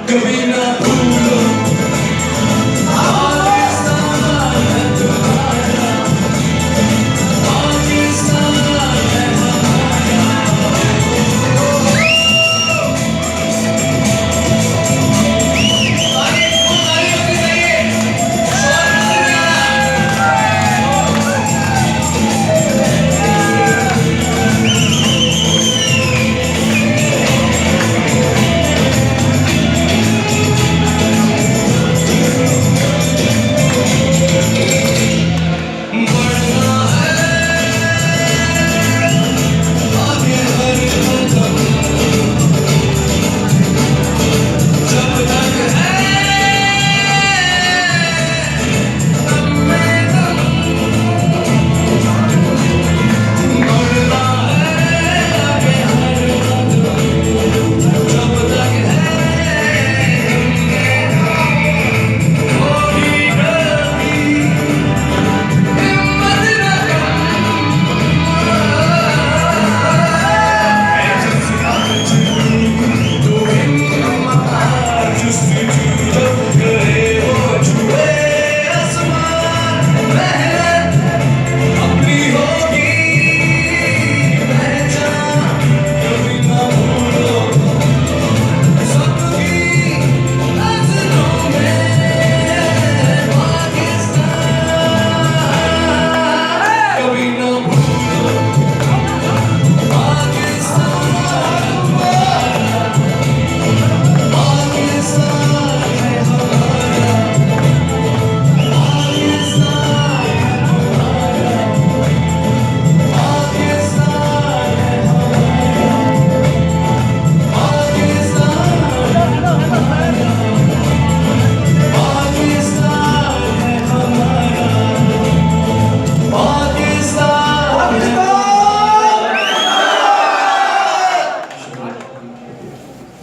कभी ना भूलो पाकिस्तान है तुम्हारा, पाकिस्तान है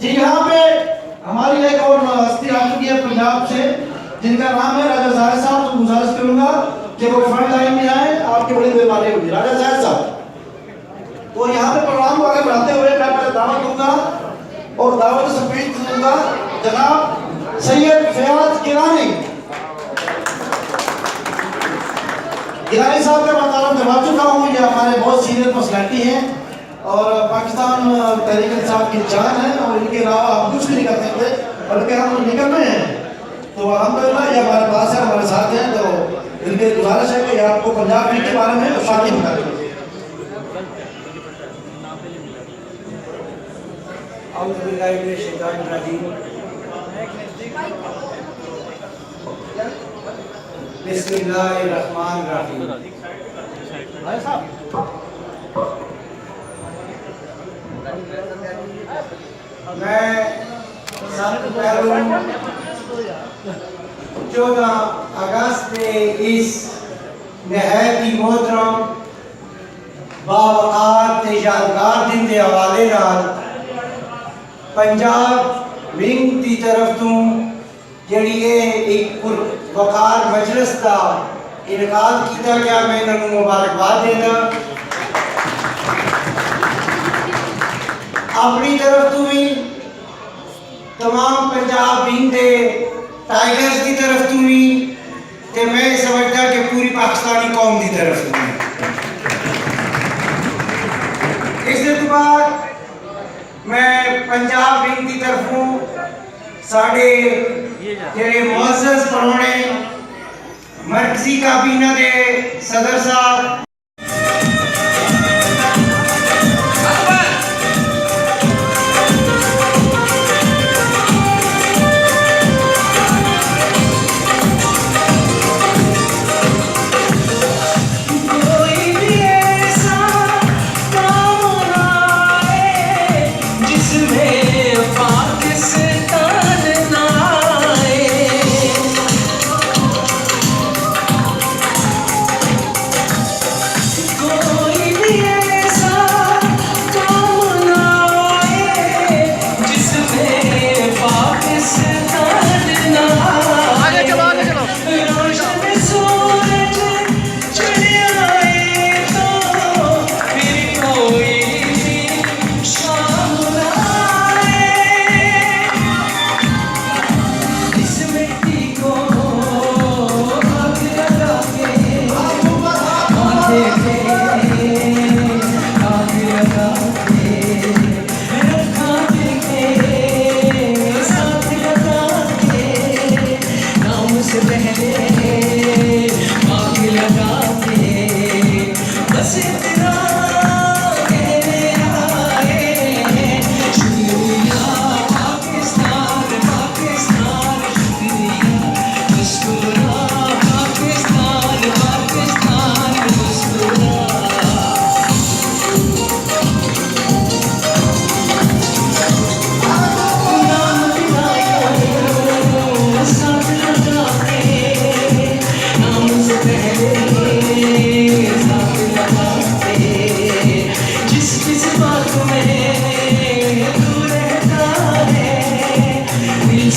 जी। यहाँ पे हमारी एक और हस्ती आ चुकी है पंजाब से, जिनका नाम है राजा जाहिद साहब। तो गुजारिश करूंगा कि वो फ्रंट लाइन में आए, आपकी बड़ी मेहरबानी होगी। राजा जाहिद साहब। तो यहाँ पे प्रोग्राम को आगे बढ़ाते हुए मैं पहले दावत दूंगा और दावत स्पीच दूंगा जनाब सैयद फयाज गिलानी। गिलानी साहब का मैं तारुफ करवा चुका हूँ, ये हमारे बहुत सीनियर पर्सनैलिटी हैं और पाकिस्तान तहरीक इंसाफ की जान है, और इनके अलावा हम कुछ भी नहीं कर सकते, बल्कि हम निकल रहे हैं। तो अल्हम्दुलिल्लाह ये हमारे पास है, हमारे साथ हैं। तो इनकी गुजारिश है कि आपको पंजाब के बारे में शादी बता दें। बिस्मिल्लाहिर्रहमानिर्रहीम। मैं 14 अगस्त के इस नहायत ही मोहतरम बावकार ते यादगार दिन के हवाले नाल पंजाब विंग की तरफ तू जी एक वकार मजलिस का इनकाद किया गया, मैं इन्होंने मुबारकबाद देना। अपनी तरफ तू भी तमाम पंजाब विंग के टाइगर्स की तरफ तू भी, ते मैं समझता कि पूरी पाकिस्तानी कौम की तरफ तू भी। इसके बाद मैं पंजाब विंग की तरफों साढ़े जेड़े मुअज़्ज़ज़ परौने मरकजी काबीना के सदर साहब,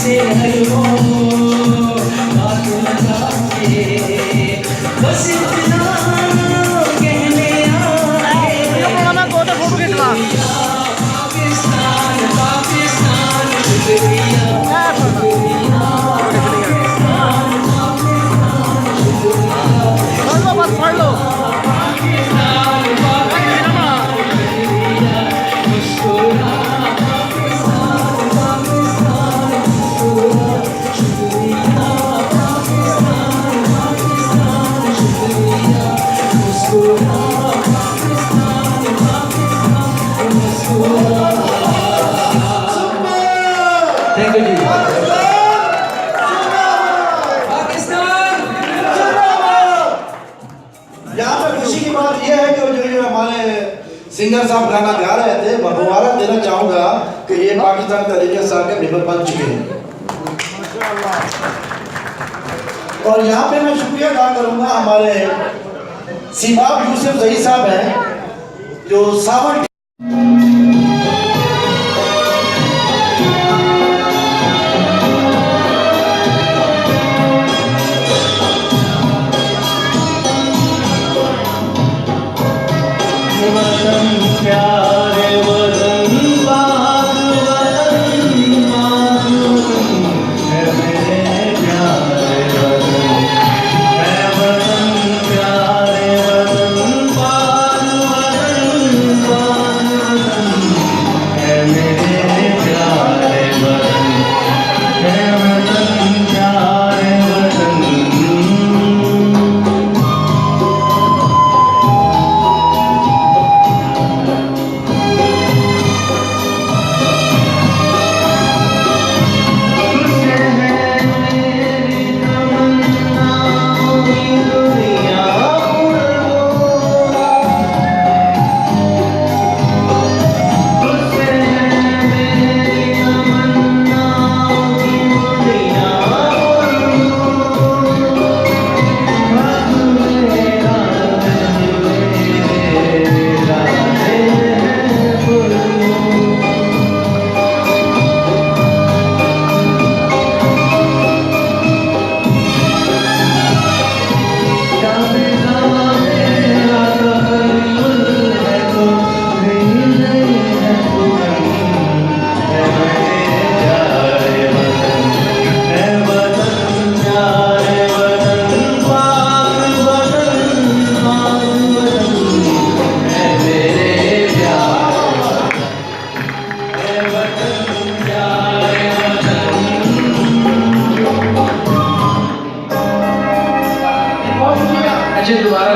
से हर वो बात लगा के बस इतना कहने आए पाकिस्तान पाकिस्तान शुक्रिया थैंक यू जी पाकिस्तान। यहाँ पे खुशी की बात यह है कि जो हमारे सिंगर साहब गाना गा रहे थे, मैं मुबारक देना चाहूँगा कि ये पाकिस्तान तहरीक साहब के मेंबर बन चुके हैं। और यहाँ पे मैं शुक्रिया अदा करूँगा हमारे सीबाब यूसुफ जही साहब हैं जो सावन दोबारा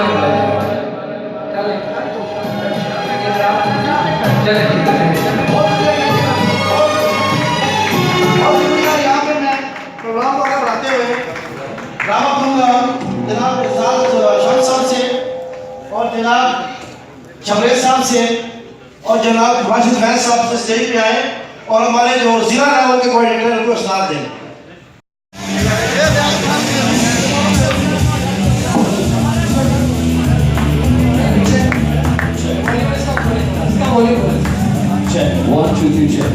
यहाँ पे मैं प्रोग्राम वगैरह बनाते हुए ड्रामा करूँगा जनाब शाह साहब से और जनाब शबरेज साहब से और जनाब वाशिद फैज साहब से स्टेज पे आए और हमारे जो जिला लेवल के कोऑर्डिनेटर उनको स्नात दें। One, two, three, check.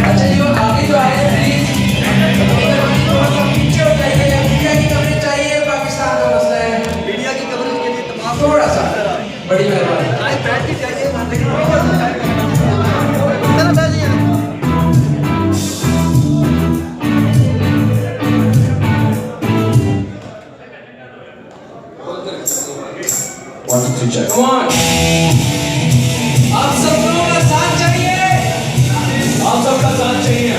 अच्छा जो आगे जो आए हैं प्लीज पीछे हो जाइए। मीडिया की कवरेज चाहिए, पाकिस्तान का मसला है। मीडिया की कवरेज के लिए तमाम थोड़ा सा बड़ी मेहरबानी। One, two, three, check. Come on. आप सब लोगों का साथ चाहिए, आप सबका साथ चाहिए।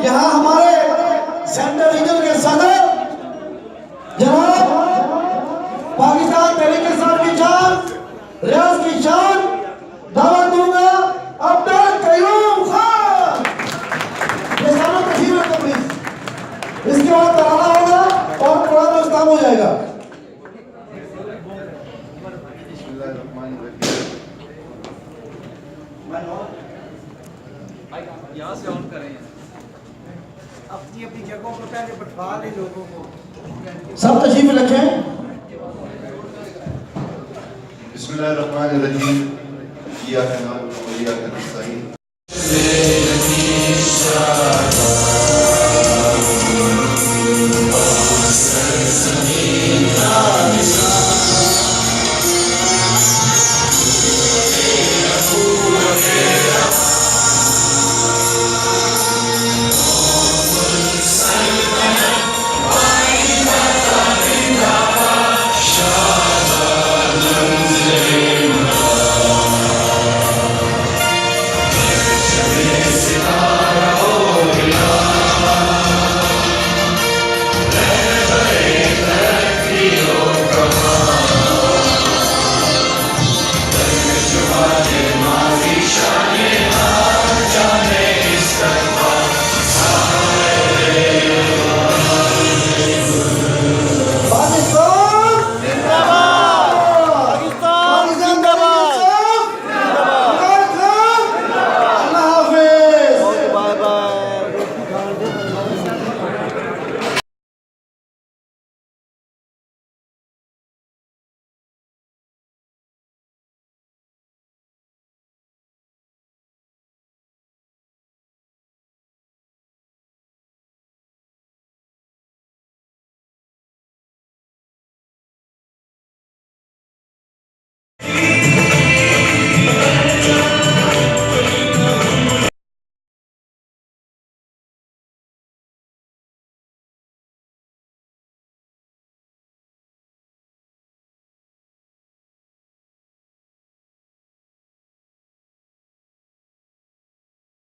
यहाँ हमारे सेंट्रल रीजन के सदर जनाब पाकिस्तान तहरीक इंसाफ की शान, रियाज की शान दावत दूंगा अब्दुल कयूम खान। ये सारा तस्वीर रखो प्लीज। इसके बाद तराना होगा और कुरान में इस्लाम हो जाएगा। यहाँ से ऑन करें। अपनी अपनी जगहों पर पहले बैठवा दे लोगों को। सब तशरीफ रखें। बिस्मिल्लाहिर्रहमानिर्रहीम।